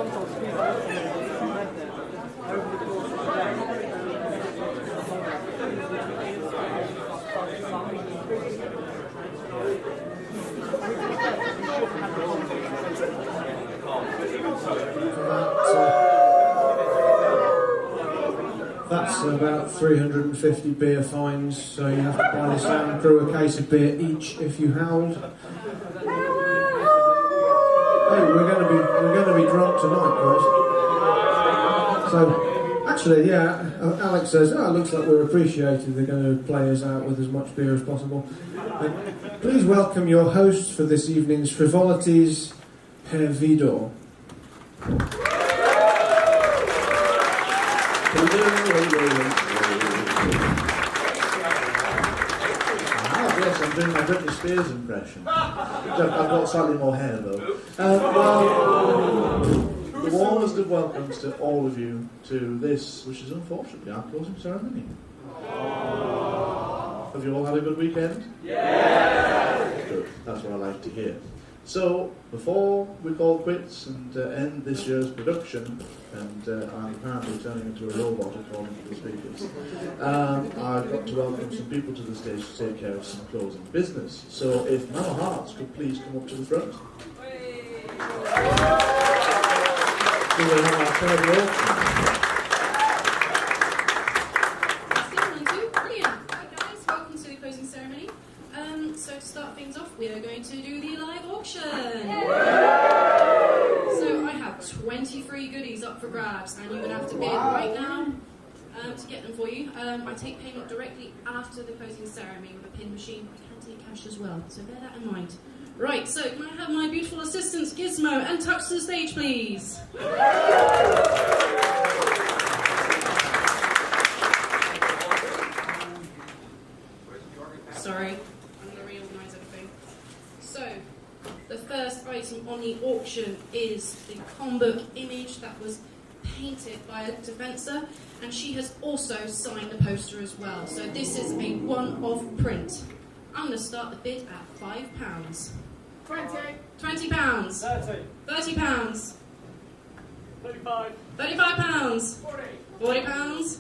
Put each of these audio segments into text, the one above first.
That's about 350 beer fines, so you have to buy the sound crew a case of beer each if you howled. Hey, we're going to be drunk tonight, guys. So, actually, yeah, Alex says, oh, it looks like we're appreciated. They're going to play us out with as much beer as possible. Please welcome your host for this evening's frivolities, Herr Vidor. Yes, I'm doing my Britney Spears impression. I've got slightly more hair though. Well, the warmest of welcomes to all of you to this, which is unfortunately our closing ceremony. Have you all had a good weekend? Yes! Good, that's what I like to hear. So, before we call quits and end this year's production, and I'm apparently turning into a robot according to the speakers, I've got to welcome some people to the stage to take care of some closing business. So, if Mama Hearts could please come up to the front. We will have our third auction. So to start things off, we are going to do the live auction. So I have 23 goodies up for grabs, and you're going to have to bid right now to get them for you. I take payment directly after the closing ceremony with a pin machine. I can take cash as well, so bear that in mind. Right, so can I have my beautiful assistants Gizmo and Tux to the stage, please? Sorry. So, the first item on the auction is the Combook image that was painted by Electa Fencer, and she has also signed the poster as well. So this is a one-off print. I'm going to start the bid at £5. 20. £20. 30. £30. 35. £35. 40. £40.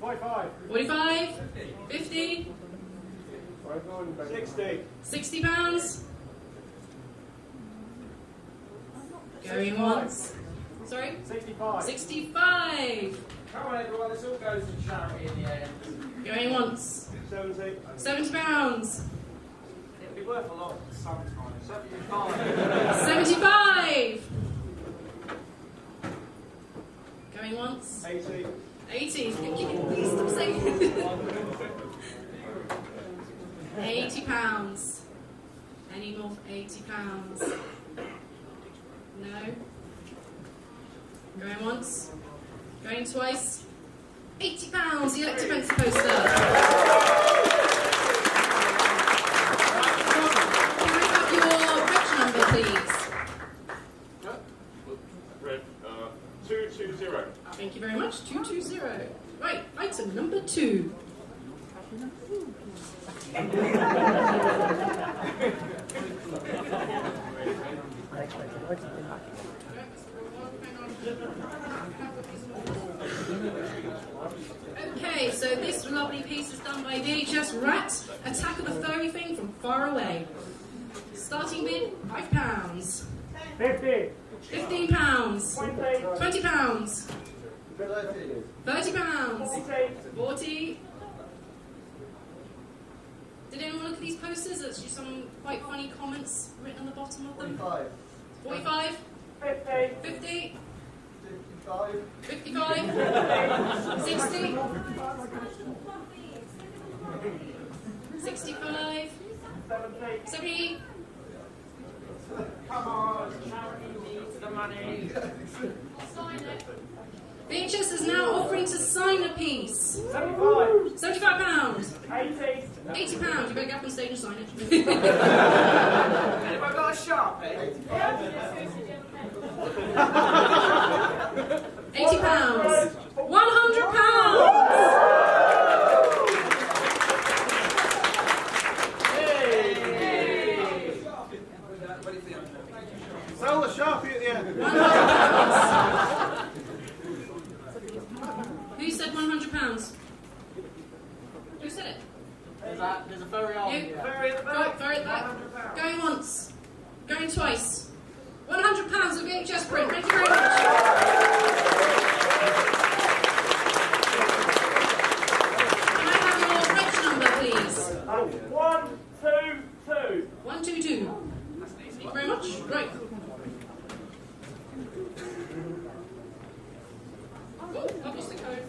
45. 45. 50. 60. £60. Going once. Sorry? 65. 65. Come on everyone, this all goes to charity in the end. Going once. 70. £70. It'll be worth a lot sometime. 75. 75. Going once. 80. 80. Please stop saying £80. Any more for £80? No. Going once. Going twice. £80. The Electa Fencer poster. Can I have your reg number, please? Red 220. Thank you very much. 220. Right, item number 2. Okay, so this lovely piece is done by VHS Rat, Attack of the Furry Thing from Far Away. Starting bid, £5. 50. £15. 20. £20. 30. £30. 40. Did anyone look at these posters? There's just some quite funny comments written on the bottom of them. 45. 50. 50. 55. 55. 60. 65. 70. 70. Come on, charity needs the money. VHS is now offering to sign a piece. 75. £75. 80. £80. You better get up on stage and sign it. Anyone got a Sharpie? £80. £100. Sell the Sharpie at the end. £100. There's a ferry on. You. Ferry at the Go, back. ferry at the back. £100. Going once. Going twice. £100 of VHS print. Thank you very much. Can I have your reg number, please? 122. 122. Thank you very much. Right. Oh, I've lost the code.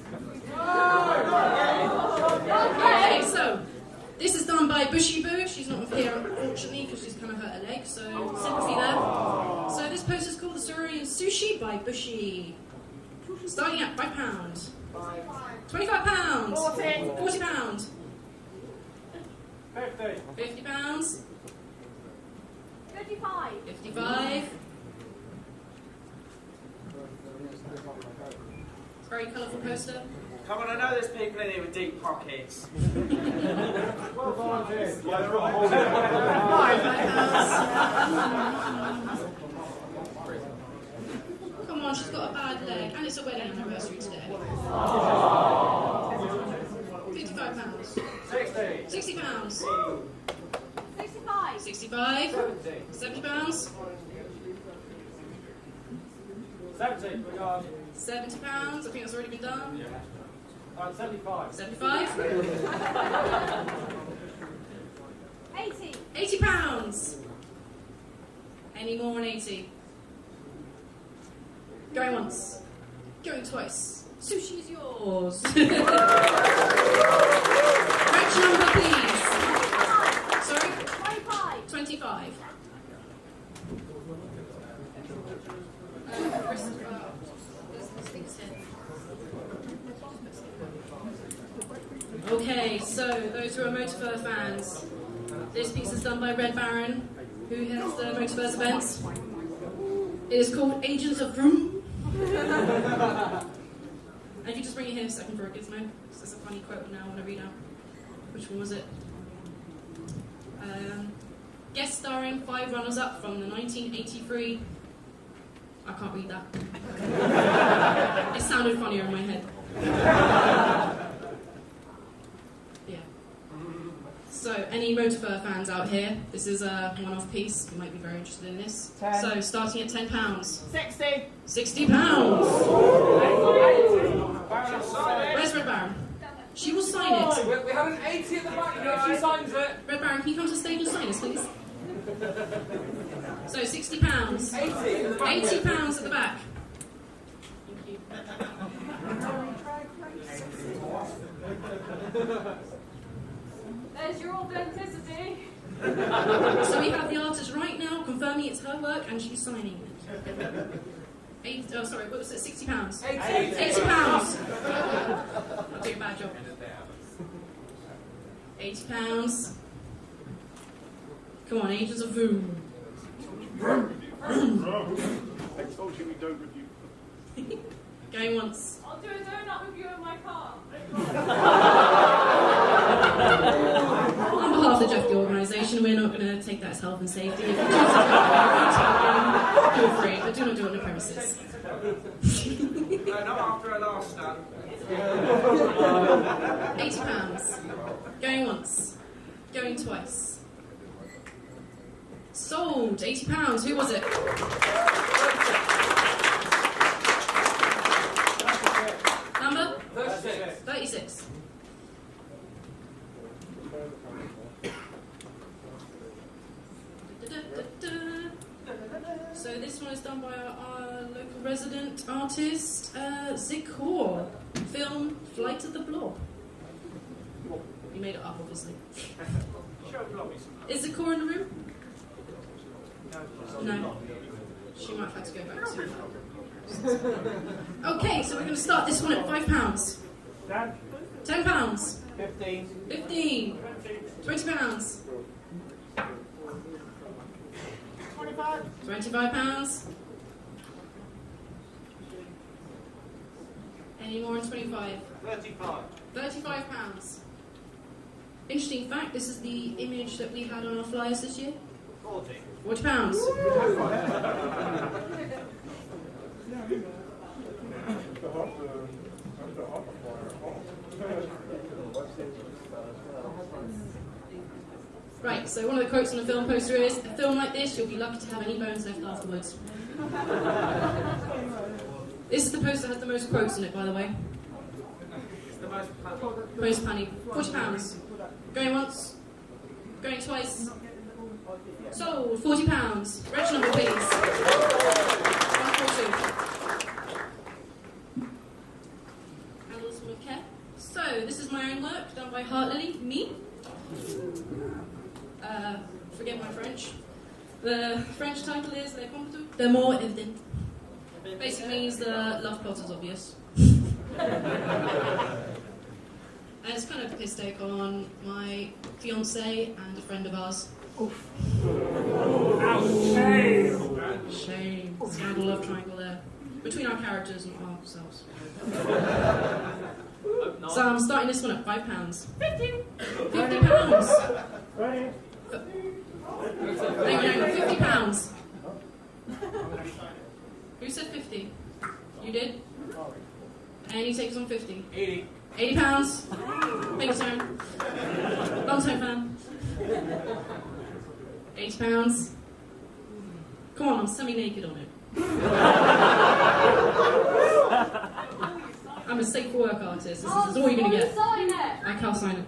Okay, so this is done by Bushy Boo. She's not here, unfortunately, because she's kind of hurt her leg, so sympathy there. So this post is called The Cerulean Sushi by Bushy. Starting at £5. £25. £40. 50. £50. 55. 55. Very colourful poster. Come on, I know there's people in here with deep pockets. Come on, she's got a bad leg, and it's a wedding anniversary today. £55. 60. £60. 65. 65. 70. £70. 70. We got £70. I think that's already been done. 75. 75. 80. £80. Any more than 80? Going once. Going twice. Sushi's yours. Reg number, please. Sorry? 25. 25. Okay, so those who are Motorfur fans, this piece is done by Red Baron, who heads the Motorfur's events. It is called Agents of Vroom. And if you just bring it here a second for a gizmo, because there's a funny quote now I want to read out. Which one was it? Guest starring 5 runners-up from the 1983. I can't read that. It sounded funnier in my head. Yeah. So, any Motorfur fans out here? This is a one-off piece. You might be very interested in this. 10. So, starting at £10. 60. £60. Where's Red Baron? She will sign it. We have an 80 at the back, if she signs it. Red Baron, can you come to the stage and sign this, please? So, £60. 80 at the back. £80 at the back. Thank you. There's your authenticity. So we have the artist right now confirming it's her work and she's signing it. What was it? £60. 80. £80. I'll do a bad job. £80. Come on, Agents of Vroom. I told you we don't review. Going once. I'll do a donut review in my car. On behalf of the Jeff the organisation, we're not going to take that as health and safety. If you choose to feel free, but do not do it on the premises. No, not after our last stand. £80. Going once. Going twice. Sold. £80. Who was it? Number? 36. 36. So this one is done by our local resident artist, Zikor. Film Flight of the Blob. You made it up, obviously. Show Blobby some. Is Zikor in the room? No. She might have to go back to. Okay, so we're going to start this one at £5. Dan. £10. 15. 15. £20. 25. £25. Any more than 25? 35. £35. Interesting fact, this is the image that we had on our flyers this year. 40. £40. Right, so one of the quotes on the film poster is, "A film like this, you'll be lucky to have any bones left afterwards." This is the poster that has the most quotes in it, by the way. It's the most Most punny. £40. Going once. Going twice. Sold. £40. Reg number, please. 142. Handle this with care. So, this is my own work, done by Heart Lily, me. Forget my French. The French title is Les Comptes de Mort Evident. Basically means the love plot is obvious. And it's kind of a piss take on my fiance and a friend of ours. Shame. Scandal love triangle there. Between our characters and ourselves. So I'm starting this one at £5. £50. Ready? Hang on, £50. Who said 50? You did? And you take us on 50. 80. £80. Big turn. Long term fan. £80. Come on, I'm semi-naked on it. I'm a safe for work artist. This is all you're gonna get. Sign it. I can't sign it.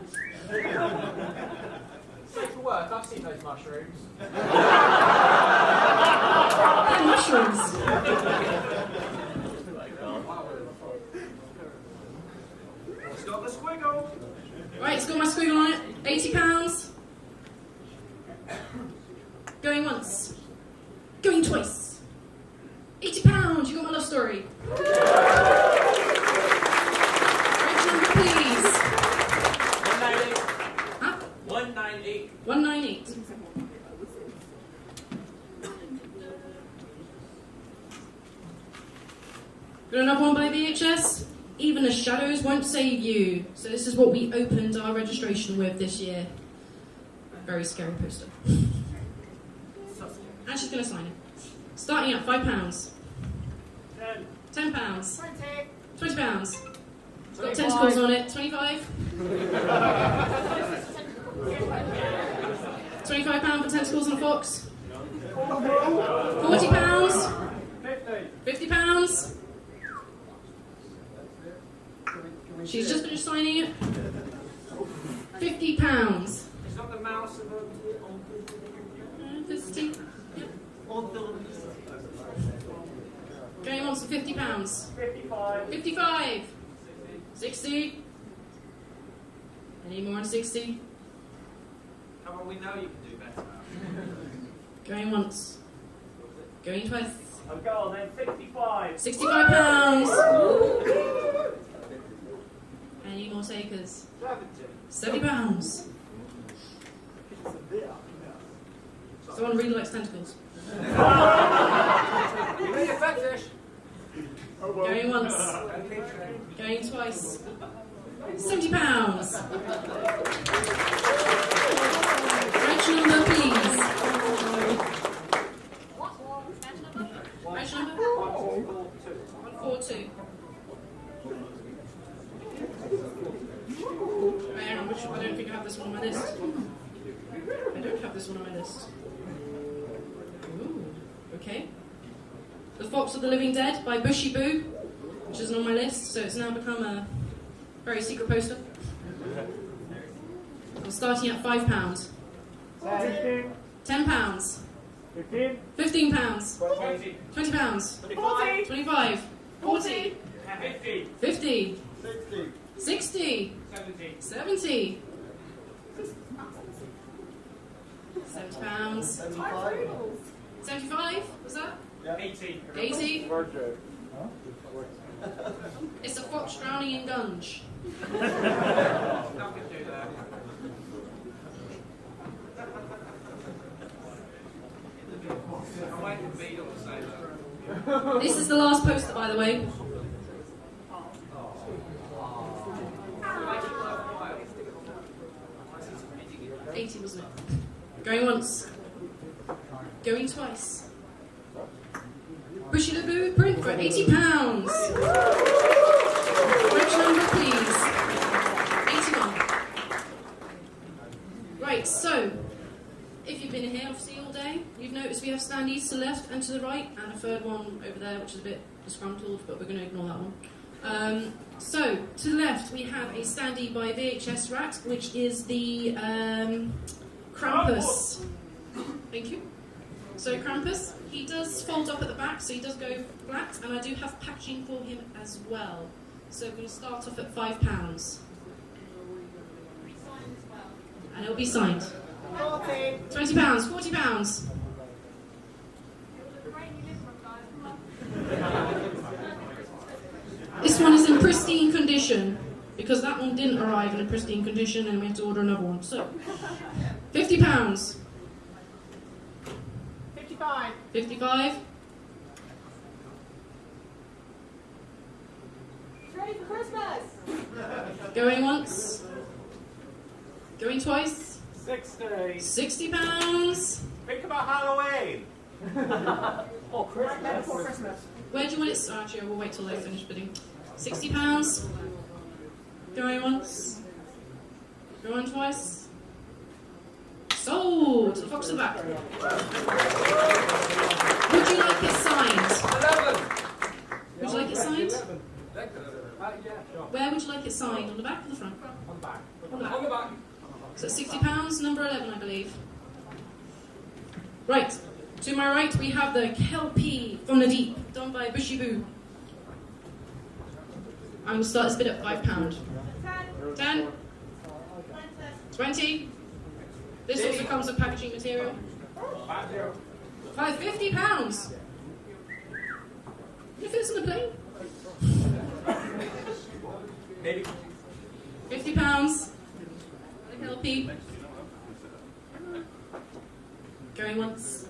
Safe for work, I've seen those mushrooms. They're mushrooms. It's got the squiggle. Right, it's got my squiggle on it. £80. Going once. Going twice. £80. You got my love story. Right number, please. 198. Huh? 198. 198. Got another one by VHS. Even the shadows won't save you. So this is what we opened our registration with this year. A very scary poster. And she's going to sign it. Starting at £5. 10. £10. 20. £20. It's got tentacles on it. 25. £25 for tentacles and a fox. £40. 50. £50. She's just finished signing it. £50. It's got the mouse and the... 50. Yep. Going on to £50. 55. 55. 60. Any more on 60? Come on, we know you can do better. Going once. Going twice. I'll go then. 65. £65. Any more takers? 70. £70. Someone really likes tentacles. You made a fetish. Going once. Going twice. £70. Right number, please. Right number? 142. Hang on, I don't think I have this one on my list. I don't have this one on my list. Ooh, okay. The Fox of the Living Dead by Bushy Boo, which isn't on my list, so it's now become a very secret poster. I'm starting at £5. 15. £10. 15. £15. 20. £20. 25. 25. 40. 50. 50. 60. 70. 70. £70. 75. Was that? 80. 80. It's a fox drowning in gunge. Nothing to do there. I'm waiting for Beadle to say that. This is the last poster, by the way. Make it worthwhile. 80, wasn't it? Going once. Going twice. Bushy Laboo print for £80. Which number, please? 81. Right, so if you've been here obviously all day, you've noticed we have standees to the left and to the right, and a third one over there, which is a bit disgruntled, but we're going to ignore that one. So, to the left, we have a standee by VHS Rat, which is the Krampus. Thank you. So, Krampus, he does fold up at the back, so he does go flat, and I do have packaging for him as well. So, we're going to start off at £5. And it'll be signed. £20, £40. This one is in pristine condition, because that one didn't arrive in a pristine condition and we had to order another one. So, £50. 55. 55. Ready for Christmas? Going once. Going twice. 60. £60. Think about Halloween. Or Christmas. Before Christmas. Where do you want it? Oh, actually, we'll wait till they finish bidding. £60. Going once. Going twice. Sold! The Fox at the back. Would you like it signed? 11. Would you like it signed? Yeah, sure. Where would you like it signed? On the back or the front? On the back. On the back. On the back. So £60, number 11, I believe. Right, to my right we have the Kelpie from the Deep, done by Bushy Boo. I'm going to start this bid at £5. 10, 20. This also comes with packaging material. £50. Can it fit this on the plane? Maybe. £50. The Kelpie. Going once.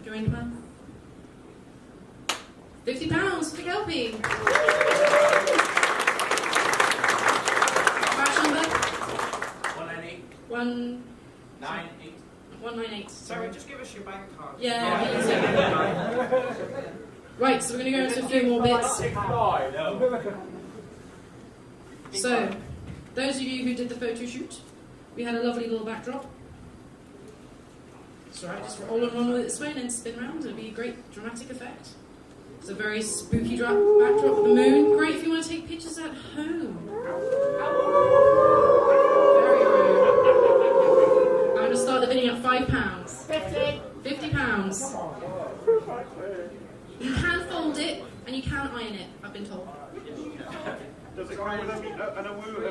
Going to plan. £50 for the Kelpie. Batch number? 198. 198. 198. Sorry, just give us your bank card. Yeah. Right, so we're going to go into a few more bits. 65. No. So, those of you who did the photo shoot, we had a lovely little backdrop. It's alright, just roll along with it this way and then spin around. It'll be a great dramatic effect. It's a very spooky backdrop with the moon. Great if you want to take pictures at home. Very rude. I'm going to start the bidding at £5. 50. £50. You can fold it and you can iron it, I've been told. Does it come with an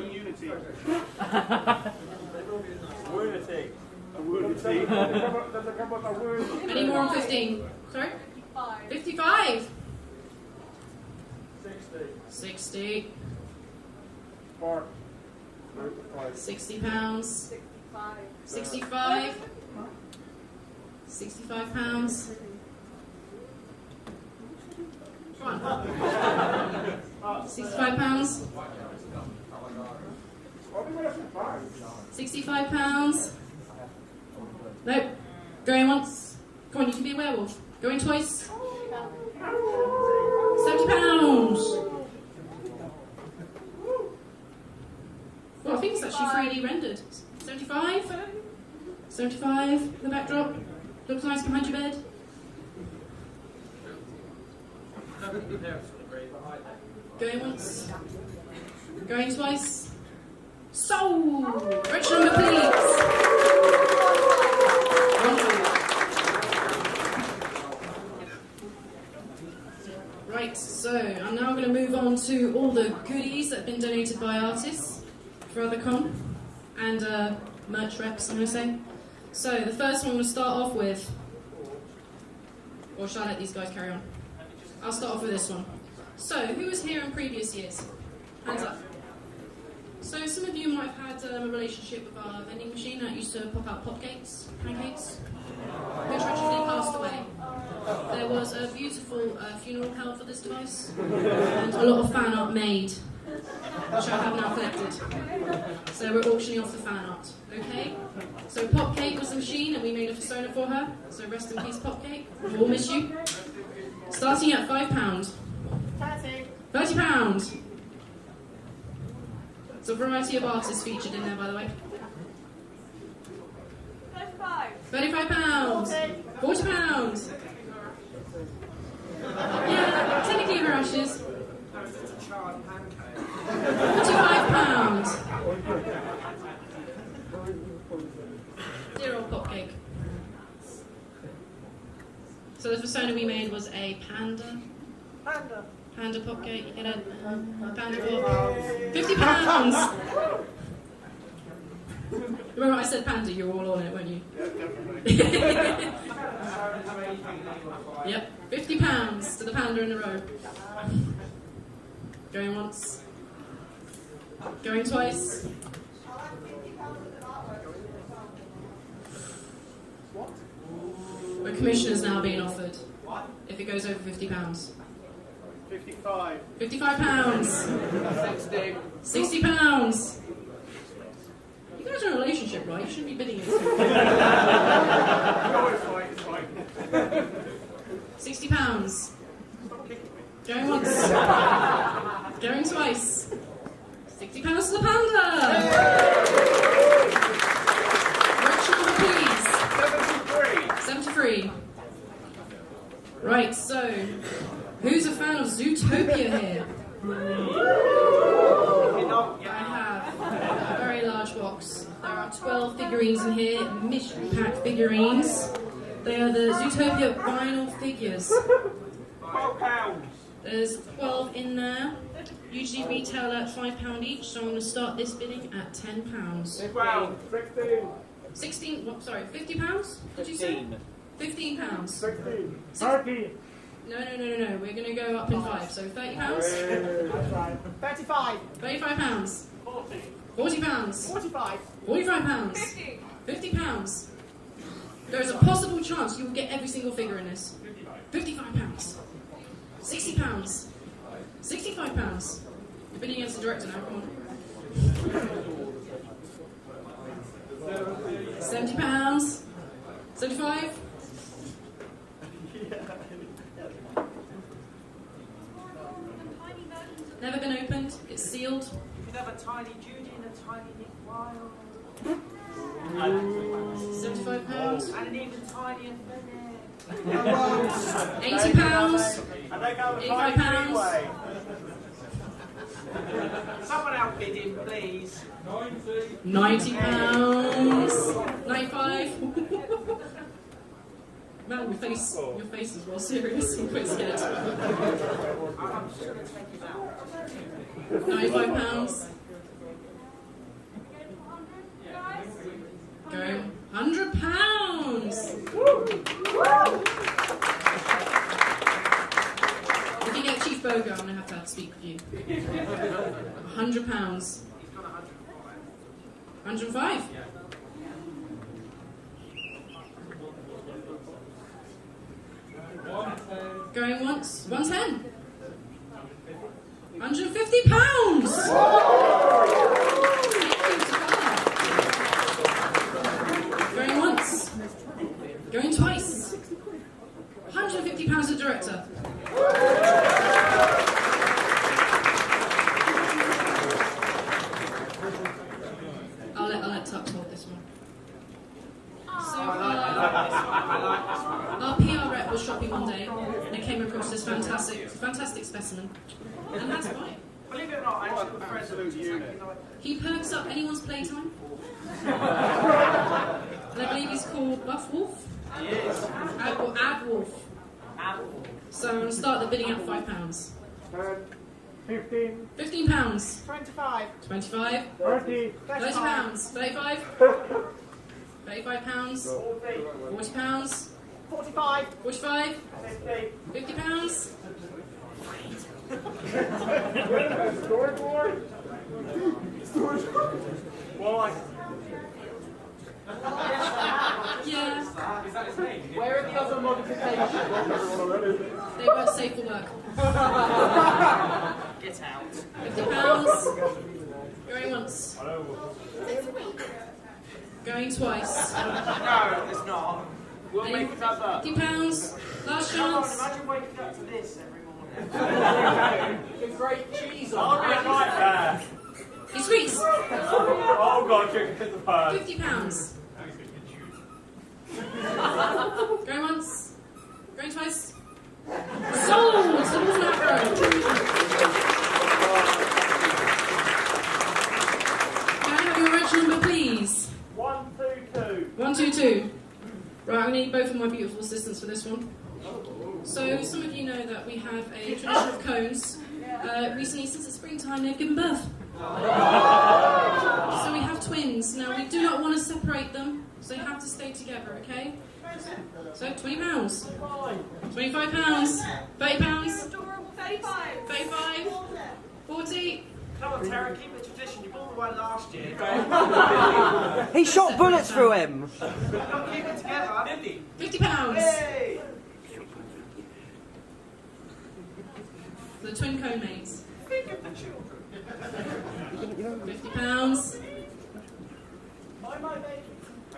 immunity? Lunatic. A immunity? Does it come with a word? Any more on 15? Sorry? 55. 55. 60. 60. Or £60. 65. 65. £65. Come on. £65. £65. Nope. Going once. Come on, you can be a werewolf. Going twice. £70. Well, I think it's actually 3D rendered. 75. 75. The backdrop. Looks nice behind your bed. Going once. Going twice. Sold! Rich number, please. Right, so I'm now going to move on to all the goodies that have been donated by artists for Othercon and merch reps, I'm going to say. So the first one we'll start off with, or shall I let these guys carry on? I'll start off with this one. So, who was here in previous years? Hands up. So, some of you might have had a relationship with our vending machine that used to pop out pancakes, which tragically passed away. There was a beautiful funeral held for this device, and a lot of fan art made, which I have now collected. So we're auctioning off the fan art, okay? So Popcake was the machine, and we made a persona for her, so rest in peace Popcake, we'll miss you. Starting at £5. 30. £30. It's a variety of artists featured in there, by the way. 35. £35. £40. Yeah, technically her ashes. £45. Dear old pop cake. So the persona we made was a panda. Panda pop cake. You get a panda for £50. Remember I said panda, you were all on it, weren't you? Yep, £50 to the panda in a row. Going once. Going twice. The commission is now being offered. If it goes over £50. 55. £55. 60. £60. You guys are in a relationship, right? You shouldn't be bidding it. No, it's fine, it's fine. £60. Going once. Going twice. £60 to the panda. Which number, please? 73. 73. Right, so who's a fan of Zootopia here? I have a very large box. There are 12 figurines in here, mission pack figurines. They are the Zootopia vinyl figures. £12. There's 12 in there. Usually retail at £5 each, so I'm going to start this bidding at £10. 12. 16, what, sorry, £50? Did you say? £15. 16. 30. No, we're going to go up in 5, so £30? 35. £35. 40. £40. 45. £45. 50. £50. There's a possible chance you will get every single figure in this. £55. £60. £65. You're bidding against the director now, come on. £70. 75. Never been opened. It's sealed. You could have a tiny Judy and a tiny Nick Wilde. £75. And an even tinier Bennett. £80. And they go the £85. freeway. Someone outbid him, please. £90. £95. Man, your face is well serious. I'm quite scared. I'm just going to take him out. £95. Going £100. If you get Chief Bogo, I'm going to have to speak with you. £100. He's got 105. £105. Going once. £110. £150. Going once. Going twice. £150 to director. I'll let Tuck hold this one. So our PR rep was shopping one day and it came across this fantastic specimen, and that's why. Believe it or not, I actually have a friend Absolute unit. He perks up anyone's playtime. And I believe he's called Buff Wolf? He is. Or Ab Wolf. Apple. So I'm going to start the bidding at £5. 15. £15. 25. £25. 30. £30. £35. £35. £40. 45. £45. 50. £50. Storyboard. Well, like, Yeah, Is that his name? Where are the other modifications? they weren't safe for work. Get out. £50. Going once. Going twice. No, it's not. We'll Any- make it up there. £50. Last Come on, chance. imagine waking up to this every morning. With great cheese I'll on be right there. He squeaks. Oh god, chicken in the purse. £50. 422. Right, I'm going to need both of my beautiful assistants for this one. So, some of you know that we have a tradition of cones. Recently, since it's springtime, they've given birth. So we have twins. Now, we do not want to separate them, so they have to stay together, okay? So, £20. £25. £30. 35. 35. 40. Come on, Tara, keep the tradition. You bought one last year. He shot bullets through him. Not keep it together. £50. The twin cone mates. Think of the children. £50.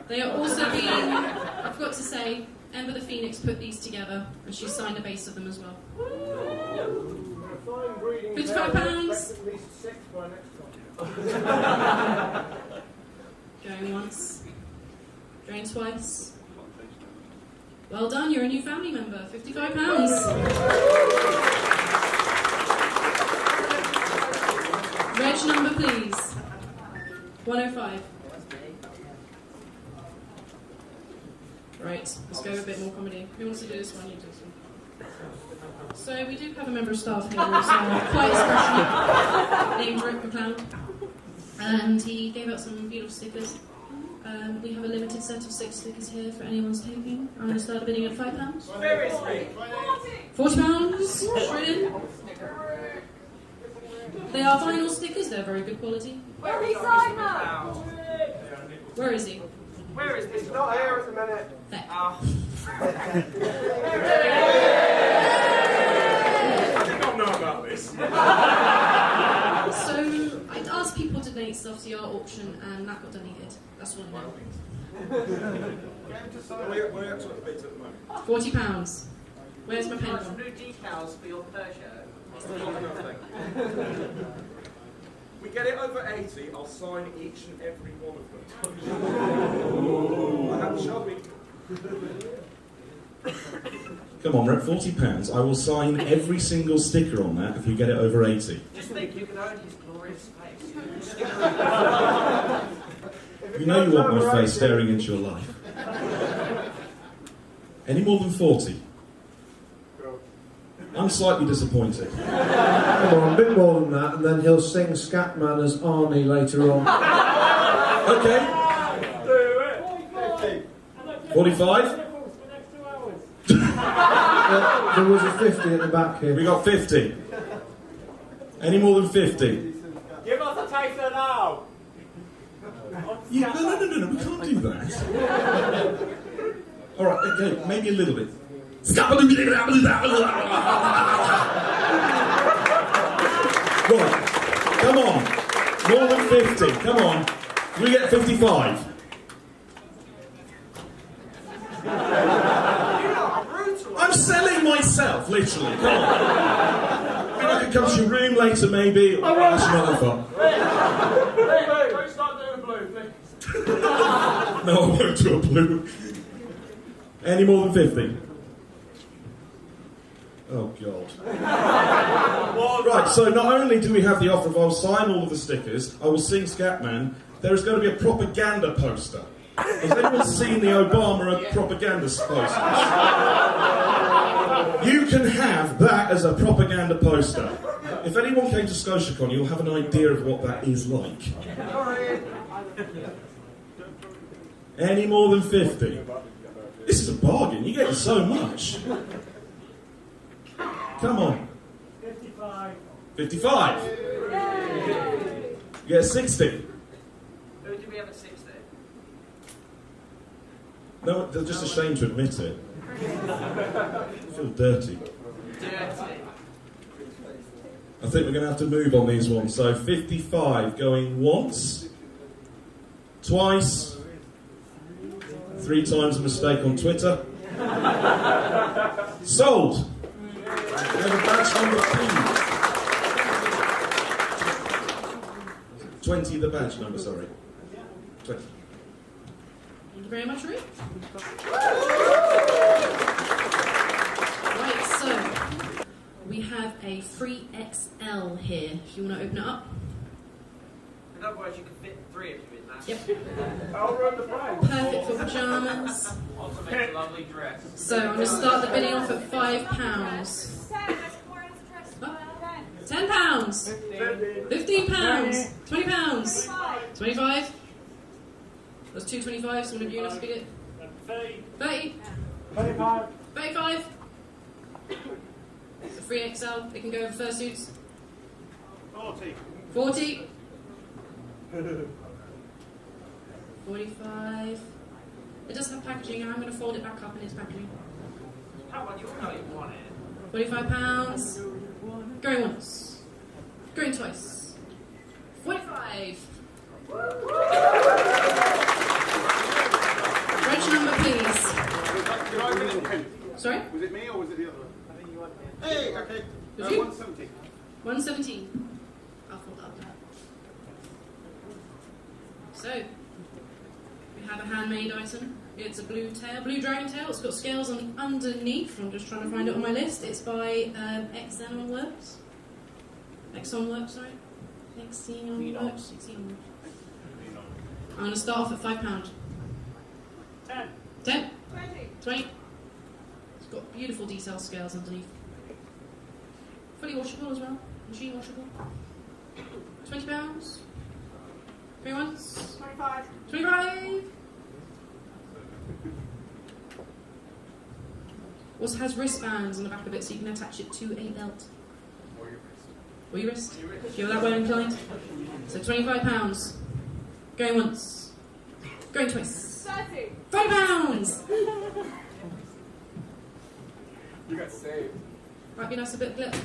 They are also being, I forgot to say, Ember the Phoenix put these together and she signed a base of them as well. £55. Going once. Going twice. Well done, you're a new family member. £55. Reg number, please. 105. Right, let's go a bit more comedy. Who wants to do this one? You do this one. So we do have a member of staff here who's quite expressive, named Rick McLeod, and he gave out some beautiful stickers. We have a limited set of 6 stickers here for anyone's taking. I'm going to start bidding at £5. Where is he? £40. Brilliant. They are vinyl stickers. They're very good quality. Where is Simon? Where is he? Where is this? Not here at the minute. There. Oh. I did not know about this. So I'd asked people to donate stuff to your auction, and that got donated. That's what I know. We're actually at the bids at the moment. £40. Where's my Some pen? new decals for your Peugeot. We get it over 80, I'll sign each and every one of them. I have Shelby. Come on, we're at £40. I will sign every single sticker on that if you get it over 80. Just think, you can own his glorious face. You know you want my face staring into your life. Any more than 40? I'm slightly disappointed. Come on, a bit more than that, and then he'll sing Scatman as Arnie later on. Okay. 45? There was a 50 at the back here. We got 50. Any more than 50? Give us a taster now. No, we can't do that. Alright, okay, maybe a little bit. Right, come on. More than 50, come on. We get 55. I'm selling myself, literally. Come on. I mean, I could come to your room later, maybe. Oh, that's not that far. Don't start doing blue, please. No, I won't do a blue. Any more than 50? Oh, God. Right, so not only do we have the offer of I'll sign all of the stickers, I will sing Scatman, there is going to be a propaganda poster. Has anyone seen the Obama propaganda poster? You can have that as a propaganda poster. If anyone came to ScotiaCon, you'll have an idea of what that is like. Any more than 50? This is a bargain, you get so much. Come on. 55. 55. You get 60. Who do we have at 60? No, they're just ashamed to admit it. I feel dirty. I think we're going to have to move on these ones. So 55 going once, twice, 3 times a mistake on Twitter. Sold. We have a badge number 2. 20 the badge number, sorry. 20. Thank you very much, Ruth. Right, so we have a free XL here. If you want to open it up. In other words, you can fit 3 three of you in that. Yep. I'll run the play. Perfect for pyjamas. Also makes a lovely dress. So I'm going to start the bidding off at £5. 10. There's more in the dress as well. £10. £15. £20. 5. 25. That's 225, so one of you has to bid it. 30. 30. 25. 35. It's a 3XL. It can go over fursuits. 40. 40. 45. It does have packaging, and I'm going to fold it back up in its packaging. Come on, you all know you want it. £45. Going once. Going twice. 45. Reg number, please. Did I win it? Sorry? Was it me or was it the other one? I think you want it. Hey, okay. Was you? 170. 117. I'll fold that up. So, we have a handmade item. It's a blue dragon tail. It's got scales on the underneath. I'm just trying to find it on my list. It's by Exxon Works. Exxon Works, sorry. Exxon Works. I'm going to start off at £5. 10. 10. 20. 20. It's got beautiful detail scales underneath. Fully washable as well. Machine washable. £20. Going once. 25. 25. Also has wristbands on the back of it so you can attach it to a belt. Or your wrist. If you're that way inclined. So £25. Going once. Going twice. 30. £30. You got saved. Might be nice a bit of glitter.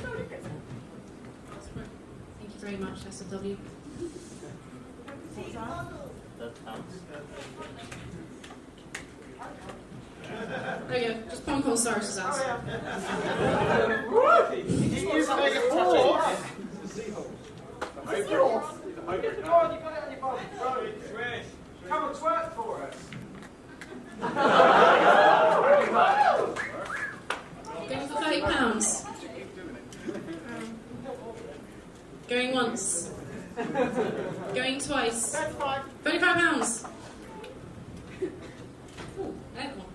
Thank you very much, SFW. There you go, just punk on Cyrus's ass. He used to make a four. Get the board, you got it on your phone. Come on, twerk for us. Going for £30. Going once. Going twice. £35. Ooh, that one.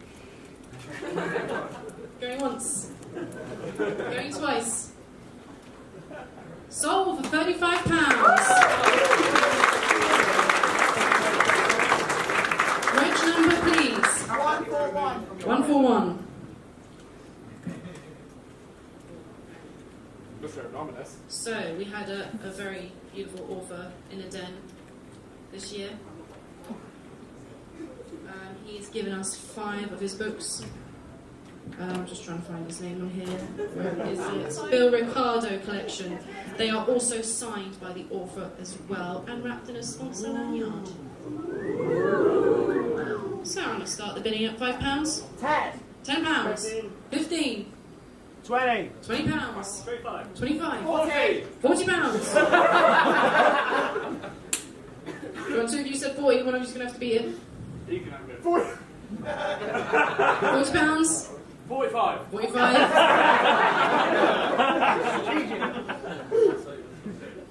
Going once. Going twice. Sold for £35. Reg number, please. 141. 141. Mr. Anonymous. So, we had a very beautiful author in a den this year. He's given us 5 of his books. I'm just trying to find his name on here. Where is it? It's Bill Ricardo collection. They are also signed by the author as well and wrapped in a sponsor lanyard. So I'm going to start the bidding at £5. 10. £10. 15. 20. £20. 35. 25. 40. £40. Well, 2 of you said 40, one of you's going to have to be in. You can have it. £40. 45. 45.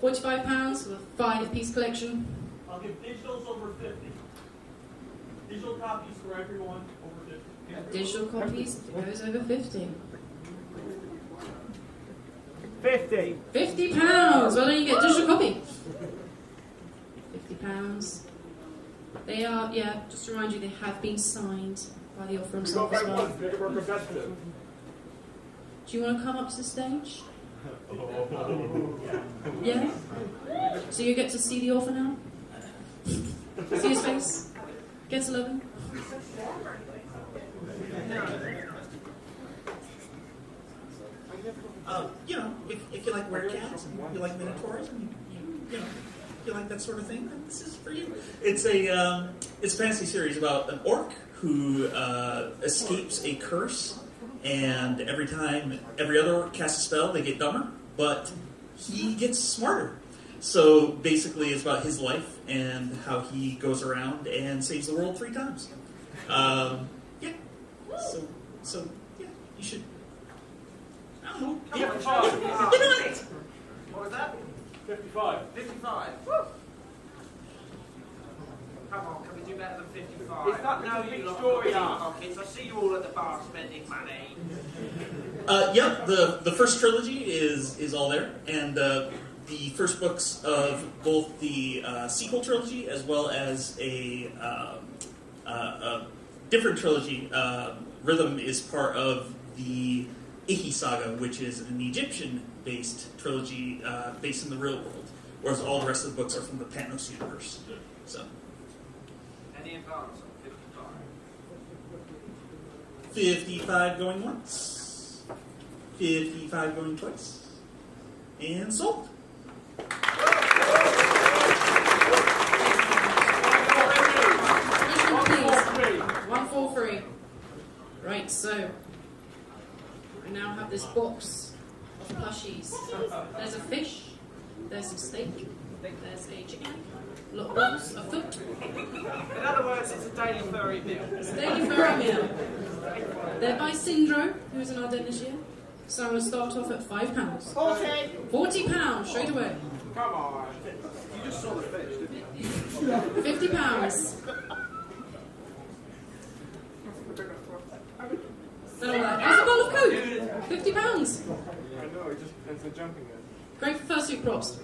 £45 for a 5-piece collection. I'll give digitals over 50. Digital copies for everyone over 50. Digital copies, if it goes over 50. 50. £50. Well, then you get a digital copy. £50. They are, yeah, just to remind you, they have been signed by the author himself as well. Do you want to come up to the stage? Yeah? So you get to see the author now? See his face? Get to love him? You know, if you like werecats and you like minotaurs and you know, if you like that sort of thing, then this is for you. It's a fantasy series about an orc who escapes a curse, and every other orc casts a spell, they get dumber, but he gets smarter. So basically, it's about his life and how he goes around and saves the world 3 times. Yeah. So yeah, you should. I don't know. Come on, Get Charlie. on it. What was that? 55. 55. got no big story pockets. I see you all at the bar spending money. Yep, the first trilogy is all there, and the first books of both the sequel trilogy as well as a different trilogy. Rhythm is part of the Icky Saga, which is an Egyptian-based trilogy based in the real world, whereas all the rest of the books are from the Panos universe. So, Any advance on 55? 55 going once, 55 going twice, and sold. Please. 143. Right, so I now have this box of plushies. There's a fish, there's some steak, there's a chicken, lot balls, a foot. In other words, it's a daily furry meal. It's a daily furry meal. They're by Syndro, who's in our den this year. So I'm going to start off at £5. 40 £40 straight away. Come on. You just saw the fish, didn't you? £50. Don't know what that. There's a bowl of Coke. £50. I know, it just depends on jumping it. Great for fursuit props. Is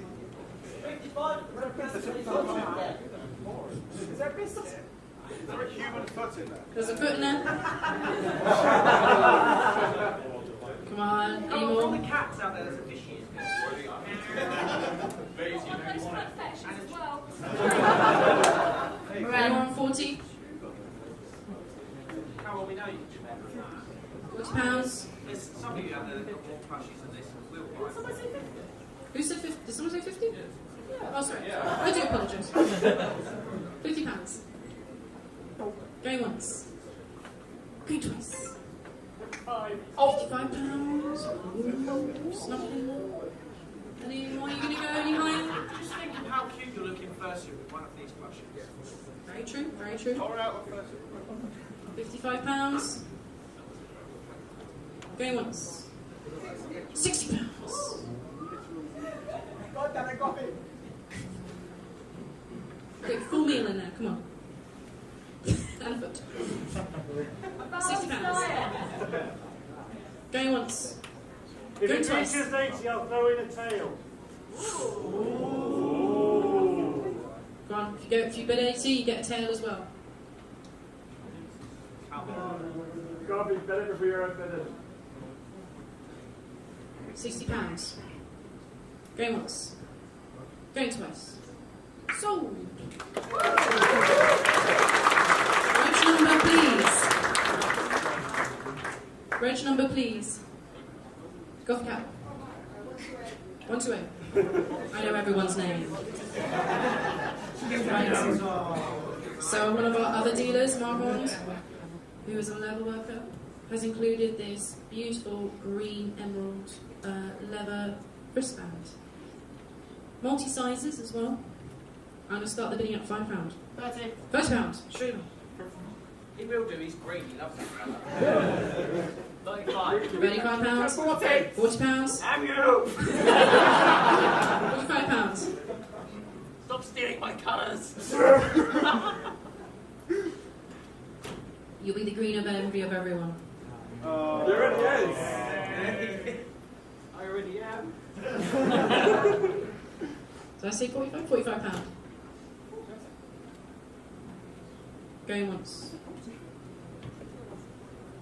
there a human foot in there? There's a foot in there. Come on, any All more? the cats out there, there's a fishy. As well. Anyone on 40? How well we know you, Jamel. £40. There's some of you out there that got more plushies than this. We'll buy. Who said 50? Did someone say 50? Yeah. Oh, sorry. I do apologise. £50. Going once. Going twice. £55. Snuffling. Any more? Are you going to go any higher? Just think of how cute you look in fursuit with one of these plushies. Very true, very true. Hold out with £55. Going once. £60. God damn it, got me. Quick, full meal in there, come on. And a foot. £60. Going once. If Going it twice. reaches 80, I'll throw in a tail. Go on, if you bid 80, you get a tail as well. You've got to be better before you're outbidded. £60. Going once. Going twice. Sold. Reg number, please. Reg number, please. Goth Cap. 128. I know everyone's name. Right. So one of our other dealers, Marmont, who is a leather worker, has included this beautiful green emerald leather wristband. Multi-sizes as well. I'm going to start the bidding at £5. £30. Straight on. He will do, he's green, he loves that colour. 35. Ready, £5? 40 £40. Have you? £45. Stop stealing my colours. You'll be the green of envy of everyone. There it is. I already am. Did I say 45? £45. Going once.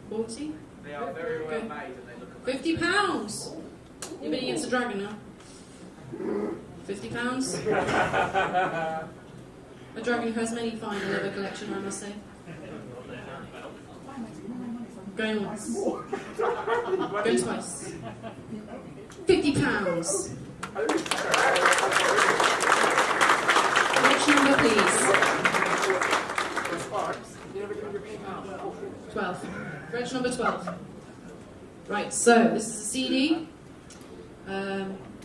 40? They are very well Okay. made and they look amazing. £50. You're bidding against a dragon now. £50. A dragon who has many fine in leather collection, I must say. Going once. Going twice. £50. Next number, please. 12. Reg number 12. Right, so this is a CD. I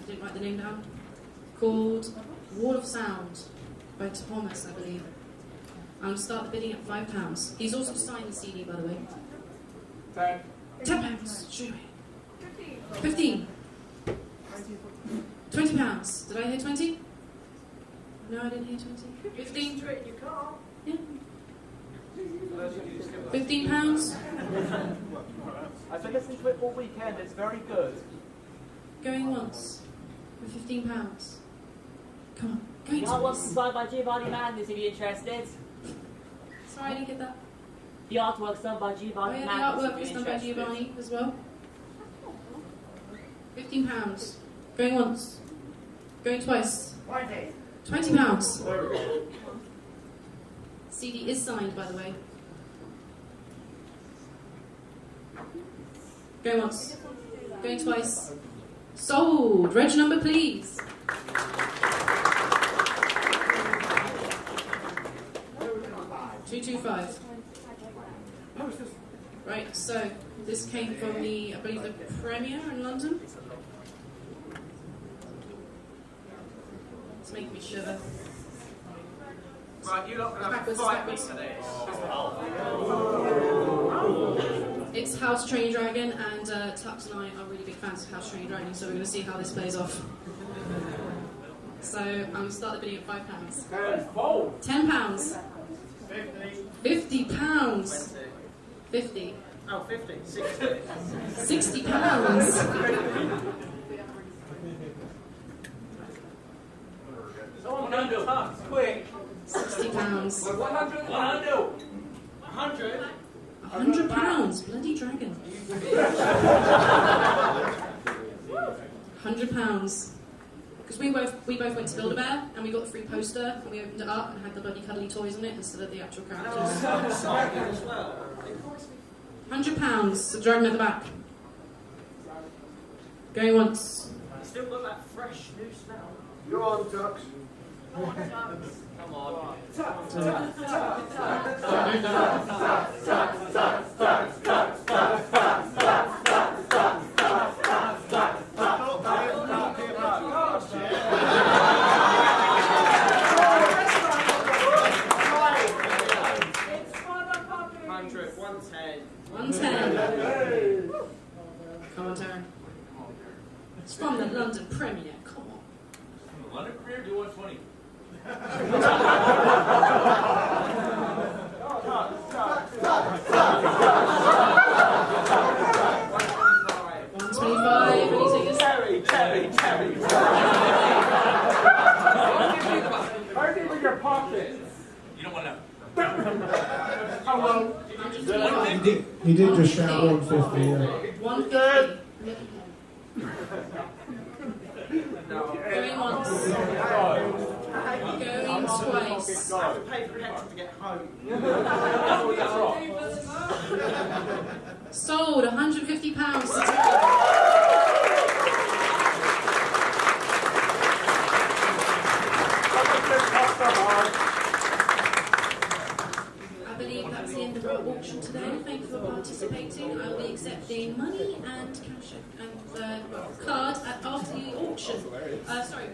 didn't write the name down. Called Wall of Sound by Thomas, I believe. I'm going to start the bidding at £5. He's also signed the CD, by the way. 10. £10. Straight away. 15. £20. Did I hear 20? No, I didn't hear 20. 15. Straight in your car. Yeah. £15. I've been listening to it all weekend, it's very good. Going once for £15. Come on, going The artwork's twice. designed by Giovanni Magnus, if you're interested. Sorry, I didn't get that. The artwork's done by Oh Giovanni yeah, the Magnus. artwork is done by Giovanni as well. £15. Going once. Going twice. £20. CD is signed, by the way. Going once. Going twice. Sold. Reg number, please. $225. Right, so this came from the, I believe, the premiere in London. It's making me shiver. Right, you lot can have a Backwards, fight me backwards. for this. It's How to Train Your Dragon, and Tux and I are really big fans of How to Train Your Dragon, so we're going to see how this plays off. So I'm going to start the video at £5. £10. £50. 50. Oh, 50, 60. £60. Someone under Tux, quick. £60. 100. 100. £100. Bloody dragon. £100. Because we both went to Build-A-Bear and we got the free poster and we opened it up and had the bloody cuddly toys on it instead of the actual characters. As well. £100. The dragon at the back. Going once. Still got that fresh new smell. You're on, Tux. Come on. Come on, Taryn. It's from the London premiere. Come on. London premiere, do 120. Hardly in your pocket. You don't want to know. Hello. He did just shout 150, yeah. 150. Going once. Going twice. I have to pay for petrol to get home. Sold. £150 to I believe that's the end of our auction today. Thank you for participating. I will be accepting money and cash and card after the auction.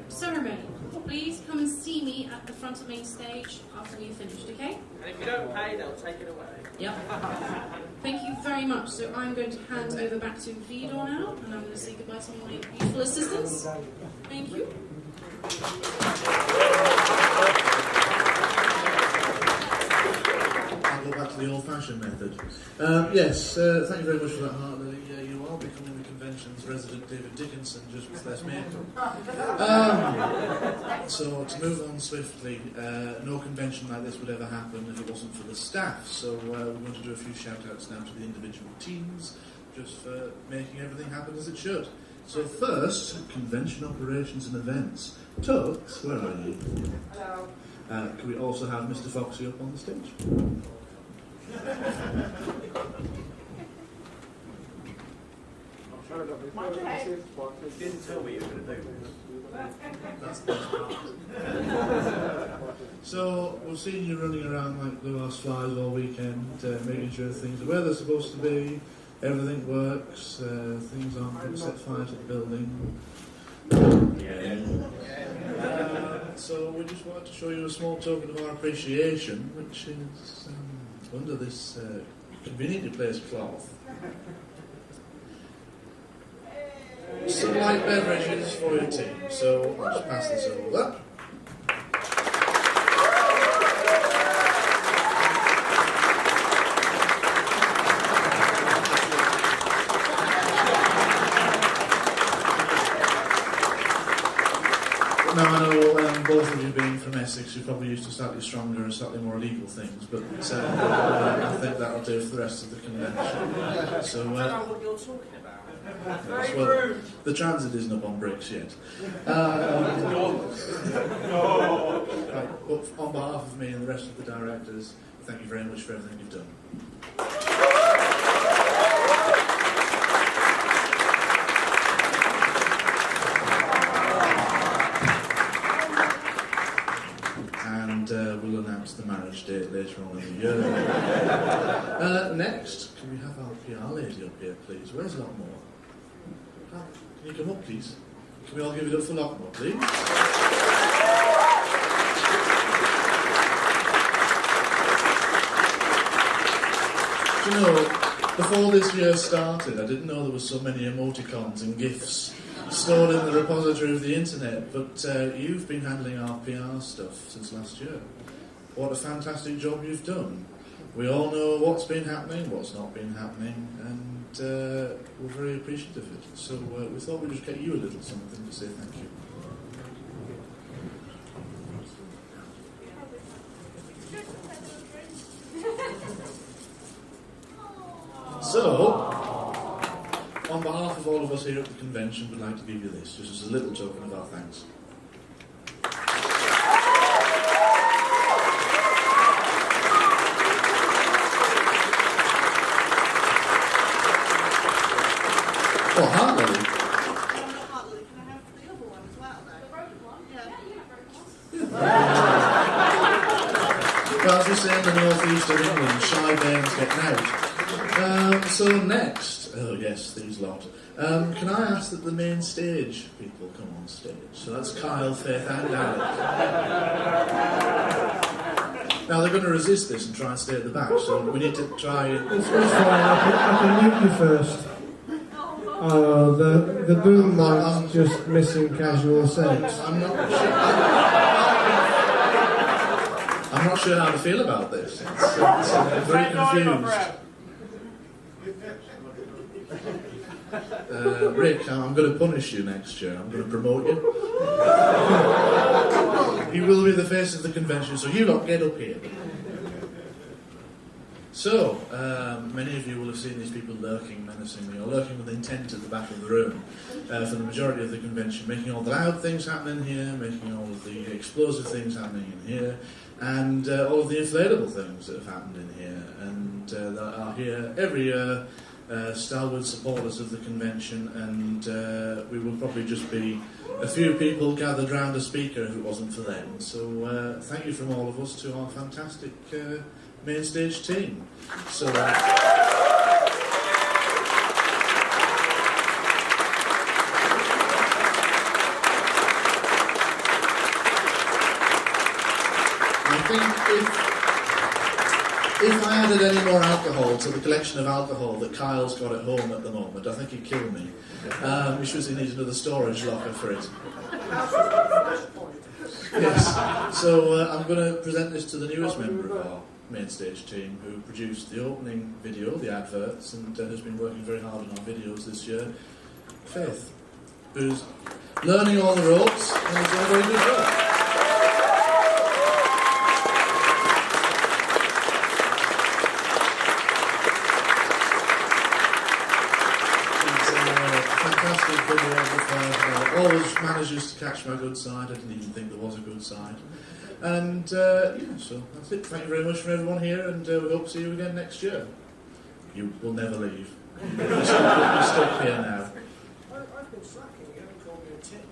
Ceremony. Please come and see me at the front of main stage after we've finished, okay? And if you don't pay, they'll take it away. Yep. Thank you very much. So I'm going to hand over back to Vidor now, and I'm going to say goodbye to my beautiful assistants. Thank you. I'll go back to the old-fashioned method. Yes, thank you very much for that, Hartley. You are becoming the convention's resident David Dickinson, just with less makeup. So, to move on swiftly, no convention like this would ever happen if it wasn't for the staff. So, we're going to do a few shout-outs now to the individual teams, just for making everything happen as it should. So, first, convention operations and events. Tux, where are you? Hello. Can we also have Mr. Foxy up on the stage? Didn't tell me you were going to do That's the best part. So, we've seen you running around like blue-ass flies all weekend, making sure things are where they're supposed to be, everything works, things aren't going to set fire to the building. So, we just wanted to show you a small token of our appreciation, which is under this conveniently placed cloth. Some light beverages for your team, so I'll just pass this over. both of you being from Essex, you're probably used to slightly stronger and slightly more illegal things, but I think that'll do for the rest of the convention. So, I don't know what you're talking about. well, the transit isn't up on bricks yet. Right, but on behalf of me and the rest of the directors, thank you very much for everything you've done. And we'll announce the marriage date later on in the year. Next, can we have our PR lady up here, please? Where's Lockmore? Can you come up, please? Can we all give it up for Lockmore, please? Do you know, before this year started, I didn't know there were so many emoticons and GIFs stored in the repository of the internet, but you've been handling our PR stuff since last year. What a fantastic job you've done. We all know what's been happening, what's not been happening, and we're very appreciative of it. So we thought we'd just get you a little something to say thank you. So, on behalf of all of us here at the convention, we'd like to give you this, just as a little token of our thanks. Oh, Heart Lily. Well, as we say in the northeast of England, shy bairns getting out. So next, oh yes, these lot. Can I ask that the main stage people come on stage? So that's Kyle, Faith and Alec. Now they're going to resist this and try and stay at the back, so we need to try... It's fine, I can mute you first. Oh, the boom mic's just missing casual sex. I'm not sure how to feel about this. I'm very confused. Rick, I'm going to punish you next year. I'm going to promote you. You will be the face of the convention, so you lot get up here. So, many of you will have seen these people lurking menacingly, or lurking with intent at the back of the room for the majority of the convention, making all the loud things happen in here, making all of the explosive things happening in here, and all of the inflatable things that have happened in here, and that are here every year, stalwart supporters of the convention, and we will probably just be a few people gathered round a speaker if it wasn't for them. So thank you from all of us to our fantastic main stage team. So. I think if I added any more alcohol to the collection of alcohol that Kyle's got at home at the moment, I think he'd kill me. Which was he needs another storage locker for it. Yes. So I'm going to present this to the newest member of our main stage team, who produced the opening video, the adverts, and has been working very hard on our videos this year. Faith, who's learning all the ropes and is doing a very good job. Fantastic videographer, always manages to catch my good side. I didn't even think there was a good side. And yeah, so that's it. Thank you very much from everyone here, and we hope to see you again next year. You will never leave. You're stuck here now. I've been slacking, you haven't called me a tit.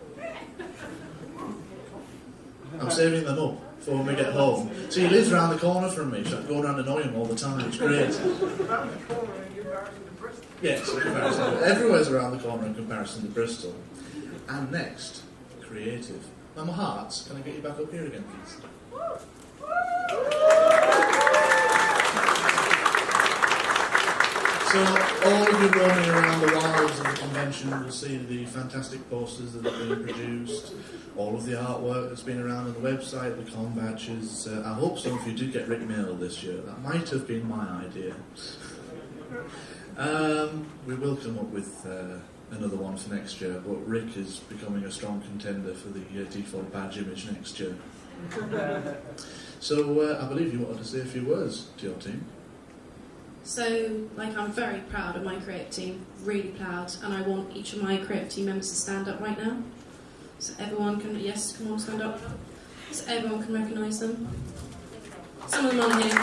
I'm saving them up for when we get home. So he lives around the corner from me, so I can go around and annoy him all the time. It's great. Around the corner in comparison to Bristol. Yes, in comparison. Everywhere's around the corner in comparison to Bristol. And next, creative. Mama Hearts, can I get you back up here again, please? So, all of you roaming around the wilds of the convention will see the fantastic posters that have been produced, all of the artwork that's been around on the website, the con badges. I hope some of you did get Rick Mail this year. That might have been my idea. We will come up with another one for next year, but Rick is becoming a strong contender for the default badge image next year. So I believe you wanted to say a few words to your team. So, I'm very proud of my creative team, really proud, and I want each of my creative team members to stand up right now. So everyone can, yes, come on, stand up. So everyone can recognise them. Some of them on here.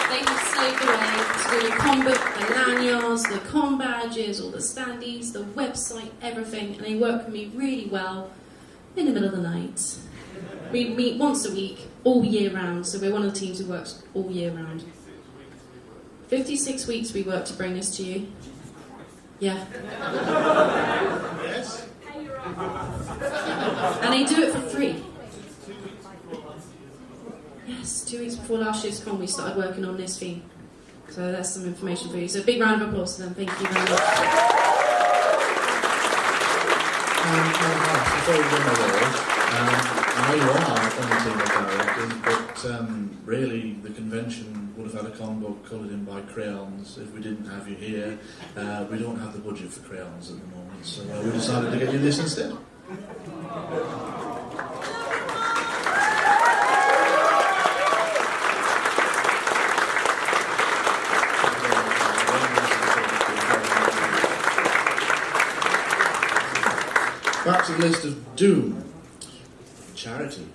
They have slaved away to do the combat, the lanyards, the com badges, all the standees, the website, everything, and they work with me really well in the middle of the night. We meet once a week, all year round, so we're one of the teams who works all year round. 56 weeks we work to bring this to you. Yeah. Yes? And they do it for free. Yes, 2 weeks before last year's con we started working on this theme. So that's some information for you. So a big round of applause to them. Thank you very much. Before we run away, I know you are on the team of directors, but really the convention would have had a con book coloured in by crayons if we didn't have you here. We don't have the budget for crayons at the moment, so we decided to get you this instead. Back to the list of doom. Charity.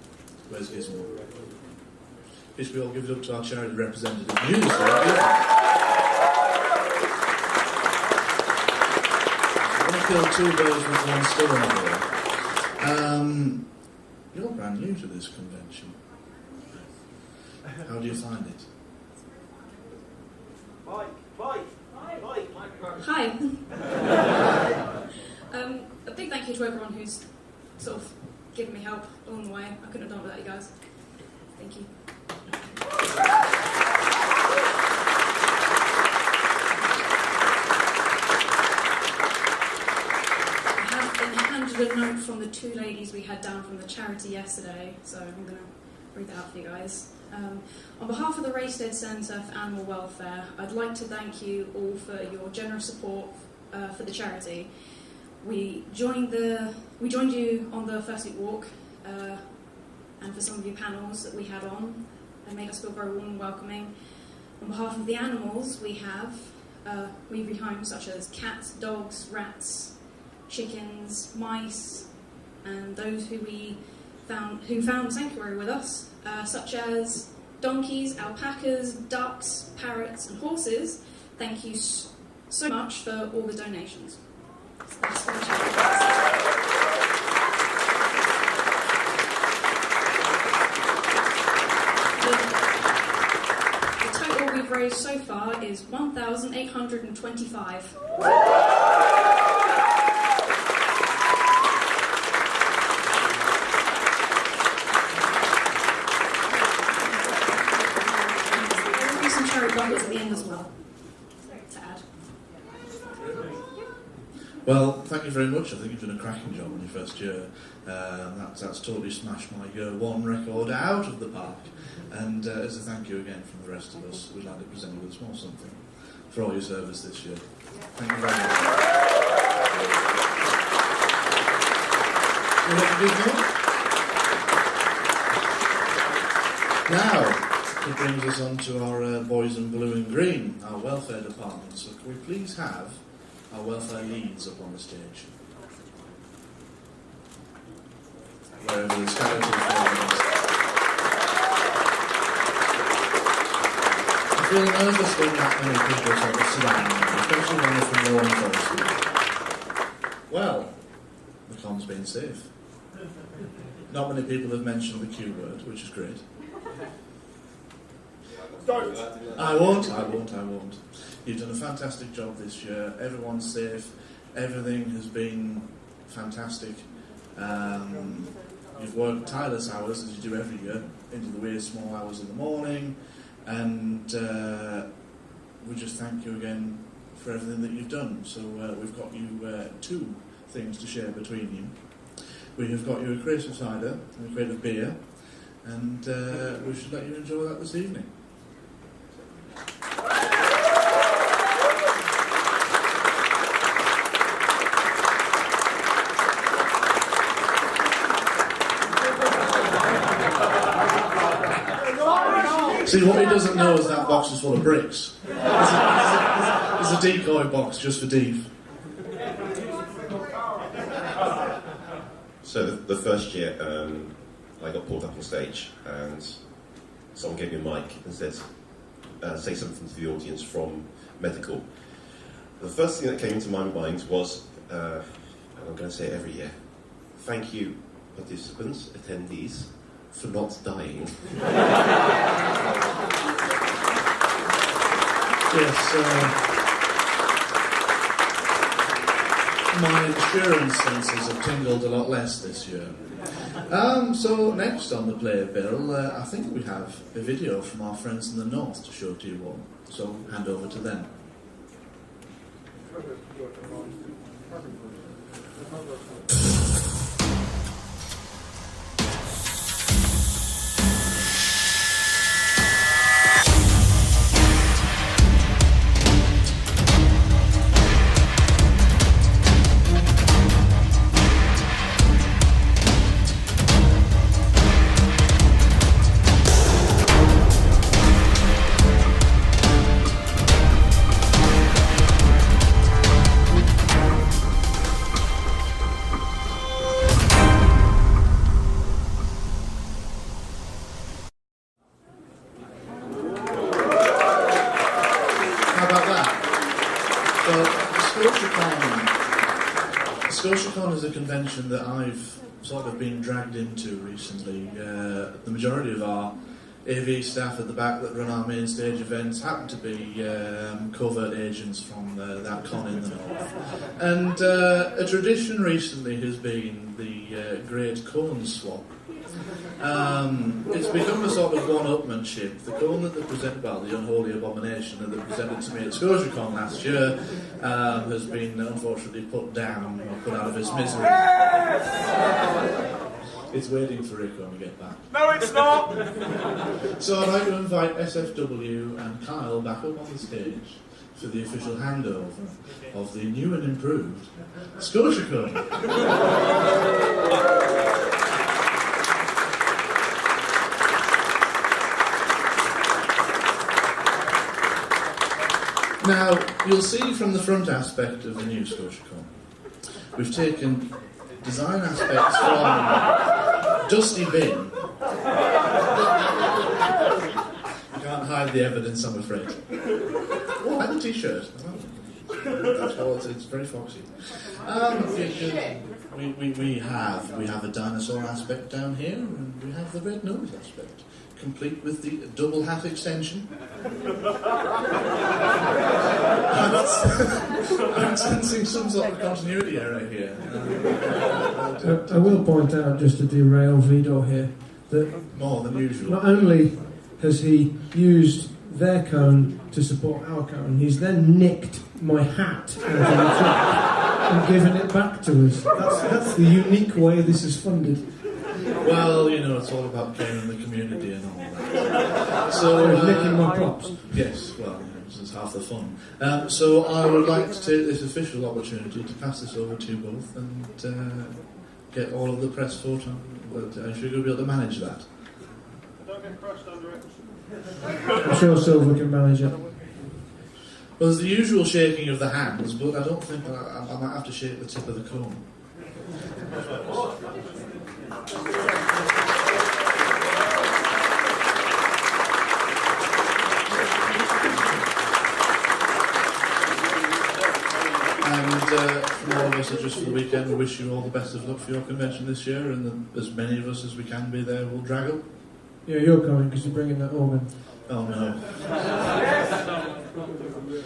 Where's Gizmo? Please we all give it up to our charity representative. You, sir. I want to kill two birds with one stone here. You're brand new to this convention. How do you find it? Hi. A big thank you to everyone who's sort of given me help along the way. I couldn't have done it without you guys. Thank you. I have been handed a note from the two ladies we had down from the charity yesterday, so I'm going to read that out for you guys. On behalf of the Raystead Centre for Animal Welfare, I'd like to thank you all for your generous support for the charity. We joined you on the first week walk, and for some of your panels that we had on. They made us feel very warm and welcoming. On behalf of the animals, we have homes such as cats, dogs, rats, chickens, mice, and those who found sanctuary with us, such as donkeys, alpacas, ducks, parrots, and horses. Thank you so much for all the donations. That's for the charity. The total we've raised so far is $1,825. There will be some charity buckets at the end as well to add. Well, thank you very much. I think you've done a cracking job in your first year. That's totally smashed my year one record out of the park. And as a thank you again from the rest of us, we'd like to present you with a small something for all your service this year. Thank you very much. You want to do more? Now, it brings us on to our boys in blue and green, our welfare department. So can we please have our welfare leads up on the stage? Wherever the skeleton is. I feel nervous when that many people sort of surround me, especially when they're from law enforcement. Well, the con's been safe. Not many people have mentioned the Q word, which is great. I won't. You've done a fantastic job this year. Everyone's safe. Everything has been fantastic. You've worked tireless hours, as you do every year, into the weird small hours in the morning. And we just thank you again for everything that you've done. So we've got you two things to share between you. We have got you a crate of cider and a crate of beer. And we should let you enjoy that this evening. See, what he doesn't know is that box is full of bricks. It's a decoy box just for Deef. So the first year, I got pulled up on stage, and someone gave me a mic and said, say something to the audience from medical. The first thing that came into my mind was, and I'm going to say it every year, thank you, participants, attendees, for not dying. Yes, my insurance senses have tingled a lot less this year. So next on the play bill, I think we have a video from our friends in the north to show to you all. So hand over to them. ScotiaCon is a convention that I've sort of been dragged into recently. The majority of our AV staff at the back that run our main stage events happen to be covert agents from that con in the north. And a tradition recently has been the Great Cone Swap. It's become a sort of one-upmanship. The cone that they presented, well, the Unholy Abomination that they presented to me at ScotiaCon last year has been unfortunately put down or put out of its misery. It's waiting for Rico when we get back. No, it's not! So I'd like to invite SFW and Kyle back up on the stage for the official handover of the new and improved ScotiaCon. Now, you'll see from the front aspect of the new ScotiaCon, we've taken design aspects from Dusty Bin. You can't hide the evidence, I'm afraid. Oh, and the t-shirt. That's all, it's very foxy. We have a dinosaur aspect down here, and we have the red nose aspect, complete with the double hat extension. I'm sensing some sort of continuity error here. I will point out, just to derail Vidor here, that more than usual. Not only has he used their cone to support our cone, he's then nicked my hat out of the truck and given it back to us. That's the unique way this is funded. Well, you know, it's all about caring the community and all that. So, nicking my props. Yes, well, this is half the fun. So I would like to take this official opportunity to pass this over to you both and get all of the press photo. But I'm sure you'll be able to manage that. Don't get crushed under it. I'm sure Silver can manage it. Well, there's the usual shaking of the hands, but I don't think I might have to shake the tip of the cone. And from all of us at Just for the Weekend, we wish you all the best of luck for your convention this year, and as many of us as we can be there will drag up. Yeah, you're coming because you're bringing that organ. Oh no.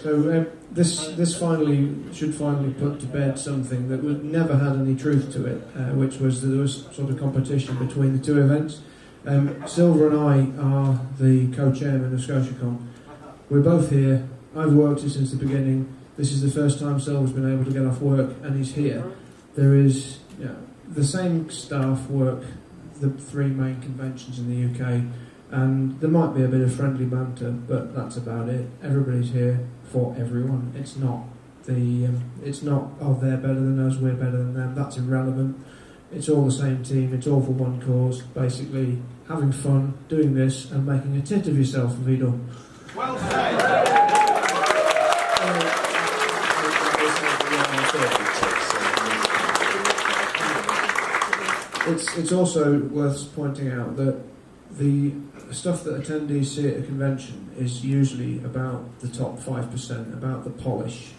So this finally should finally put to bed something that never had any truth to it, which was that there was sort of competition between the two events. Silver and I are the co-chairman of ScotiaCon. We're both here. I've worked here since the beginning. This is the first time Silver's been able to get off work, and he's here. There is, the same staff work the three main conventions in the UK, and there might be a bit of friendly banter, but that's about it. Everybody's here for everyone. It's not oh, they're better than us, we're better than them. That's irrelevant. It's all the same team. It's all for one cause. Basically, having fun, doing this, and making a tit of yourself, Vidal. Well said. It's also worth pointing out that the stuff that attendees see at a convention is usually about the top 5%, about the polish.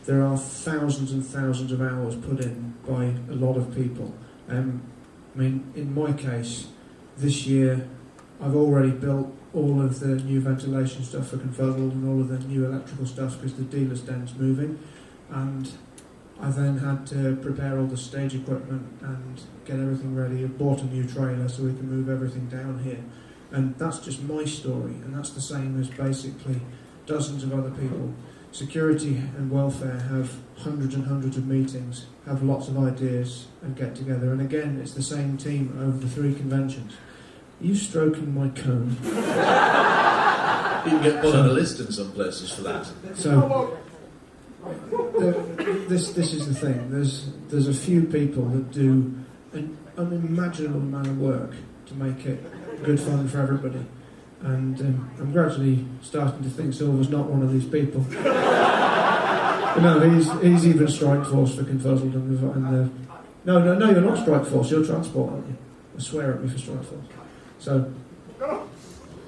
There are thousands and thousands of hours put in by a lot of people. I mean, in my case, this year I've already built all of the new ventilation stuff for Confuzzled and all of the new electrical stuff because the dealer's den's moving, and I then had to prepare all the stage equipment and get everything ready. I bought a new trailer so we can move everything down here. And that's just my story, and that's the same as basically dozens of other people. Security and welfare have hundreds and hundreds of meetings, have lots of ideas and get together. And again, it's the same team over the 3 conventions. Are you stroking my cone? You can get put on a list in some places for that. So, this is the thing. There's a few people that do an unimaginable amount of work to make it good fun for everybody, and I'm gradually starting to think Silver's not one of these people. But no, he's even Strike Force for Confuzzled and no, you're not Strike Force. You're Transport, aren't you? I swear at me for Strike Force. So,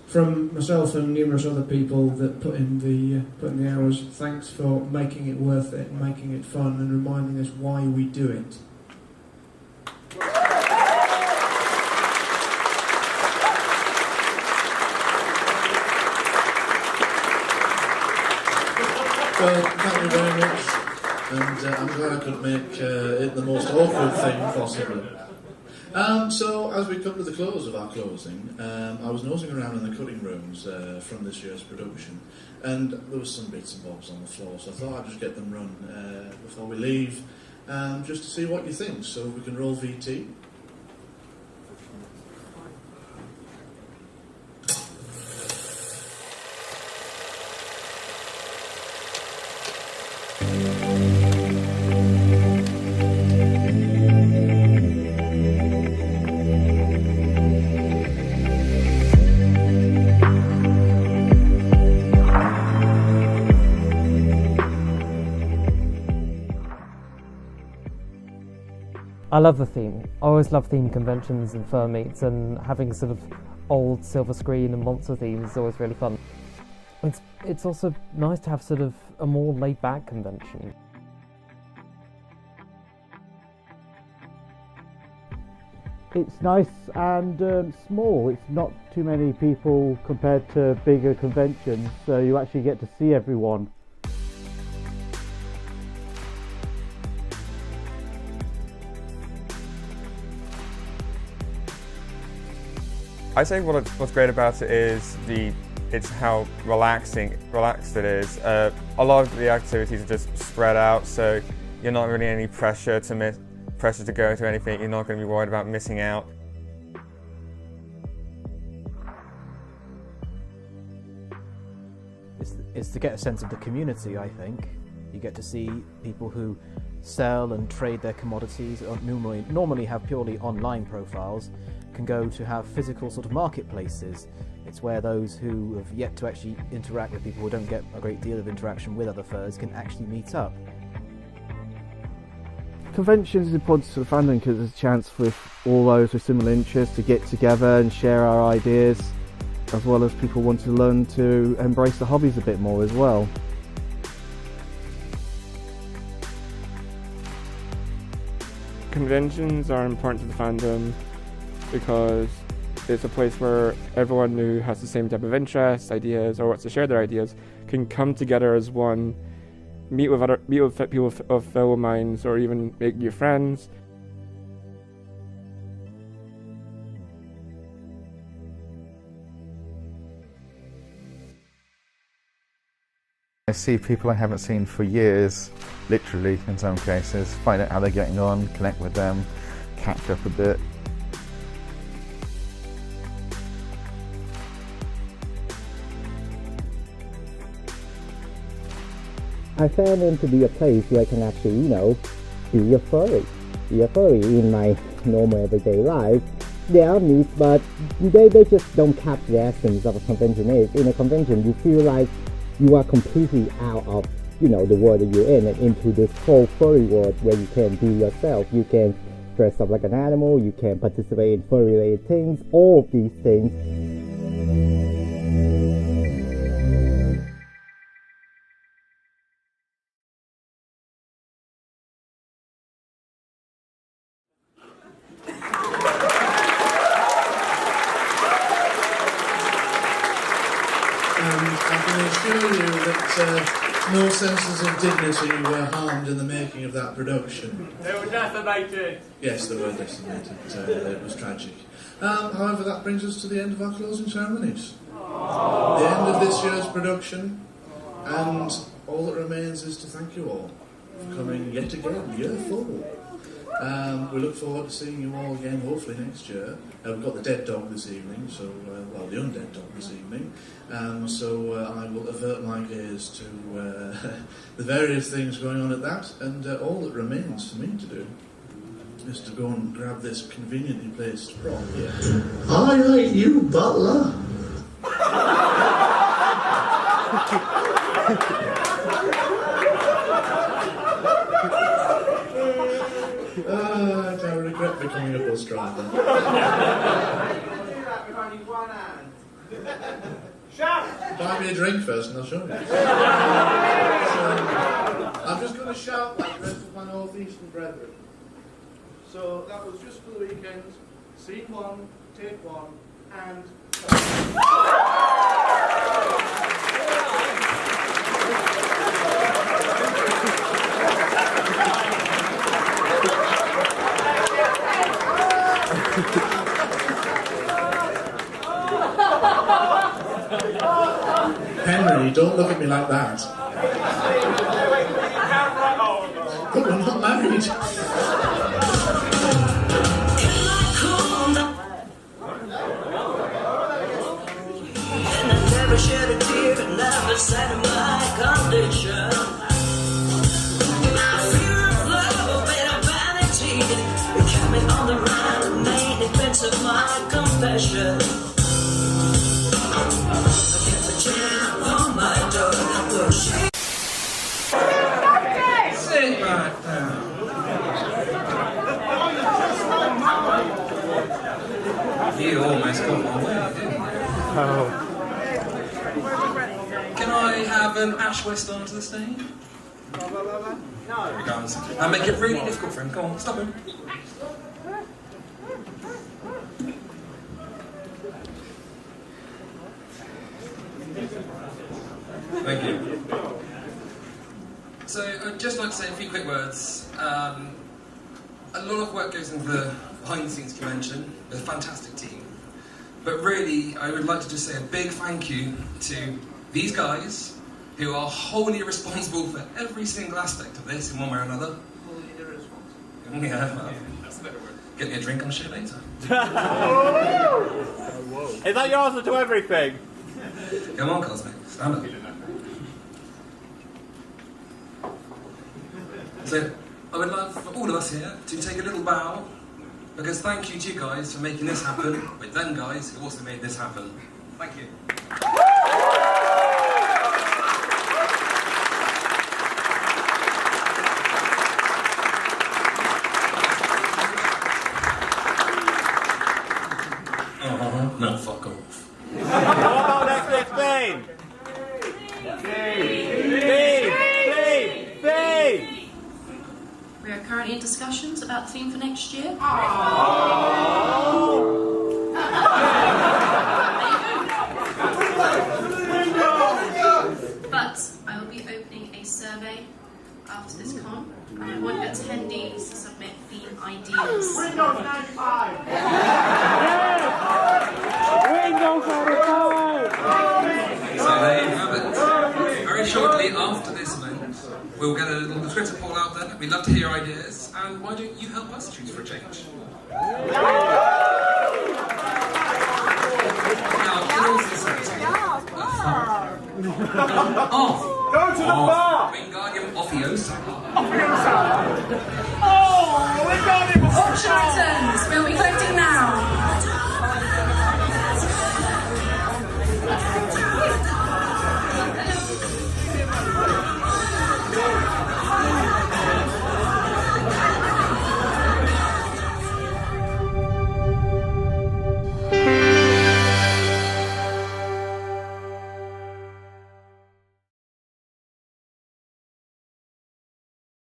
from myself and numerous other people that put in the hours, thanks for making it worth it, making it fun, and reminding us why we do it. Well, thank you very much, and I'm glad I could make it the most awkward thing possible. So, as we come to the close of our closing, I was nosing around in the cutting rooms from this year's production, and there was some bits and bobs on the floor, so I thought I'd just get them run before we leave, just to see what you think. So we can roll VT. I love the theme. I always love theme conventions and fur meets, and having sort of old silver screen and monster themes is always really fun. It's also nice to have sort of a more laid-back convention. It's nice and small. It's not too many people compared to bigger conventions, so you actually get to see everyone. I say what's great about it is it's how relaxed it is. A lot of the activities are just spread out, so you're not really any pressure to go to anything. You're not going to be worried about missing out. It's to get a sense of the community, I think. You get to see people who sell and trade their commodities, or normally have purely online profiles, can go to have physical sort of marketplaces. It's where those who have yet to actually interact with people who don't get a great deal of interaction with other furs can actually meet up. Conventions is important to the fandom because it's a chance for all those with similar interests to get together and share our ideas, as well as people wanting to learn to embrace the hobbies a bit more as well. Conventions are important to the fandom because it's a place where everyone who has the same type of interests, ideas, or wants to share their ideas can come together as one, meet with people of fellow minds, or even make new friends. I see people I haven't seen for years, literally in some cases, find out how they're getting on, connect with them, catch up a bit. I found it to be a place where I can actually, be a furry in my normal everyday life, there are needs, but they just don't capture the essence of a convention is. In a convention, you feel like you are completely out of, you know, the world that you're in and into this whole furry world where you can be yourself. You can dress up like an animal, you can participate in furry-related things, all of these things. I can assure you that no senses of dignity were harmed in the making of that production. They were decimated. Yes, they were decimated. It was tragic. However, that brings us to the end of our closing ceremonies. The end of this year's production, and all that remains is to thank you all for coming yet again, year 4. We look forward to seeing you all again, hopefully next year. We've got the dead dog this evening, so well, the undead dog this evening. So I will avert my gaze to the various things going on at that, and all that remains for me to do is to go and grab this conveniently placed prop here. I like you, butler. I regret becoming a bus driver. Buy me a drink first and I'll show you. I'm just going to shout like the rest of my northeastern brethren. So that was just for the weekend. Scene 1, take 1, and... Henry, don't look at me like that. But we're not married. Never shed a tear and never said my condition. Fear of love, bit of vanity, coming on the run, main events of my confession. I kept a chair on my door, where she. Sit back down. You almost got my way, didn't you? Oh. Can I have Ash West onto the stage? No. Here he comes. And make it really difficult for him. Come on, stop him. Thank you. So, I'd just like to say a few quick words. A lot of work goes into the behind-the-scenes convention. There's a fantastic team. But really, I would like to just say a big thank you to these guys who are wholly responsible for every single aspect of this in one way or another. Wholly irresponsible. Yeah, well, that's a better word. Get me a drink on shit later. Is that your answer to everything? Come on, Cosmic, stand up. So, I would like for all of us here to take a little bow, because thank you to you guys for making this happen, with them guys who also made this happen. Thank you. No, fuck off. What about next 15? Steve! We are currently in discussions about the theme for next year. But I will be opening a survey after this con, and I want attendees to submit theme ideas. Windows 95! Windows 95! So there you have it. Very shortly after this event, we'll get a little Twitter poll out there. We'd love to hear ideas, and why don't you help us choose for a change? Now, in all sincerity, Go to the bar! Wingardium Officiosa. Oh, Wingardium Officiosa! collection items. We'll be collecting now.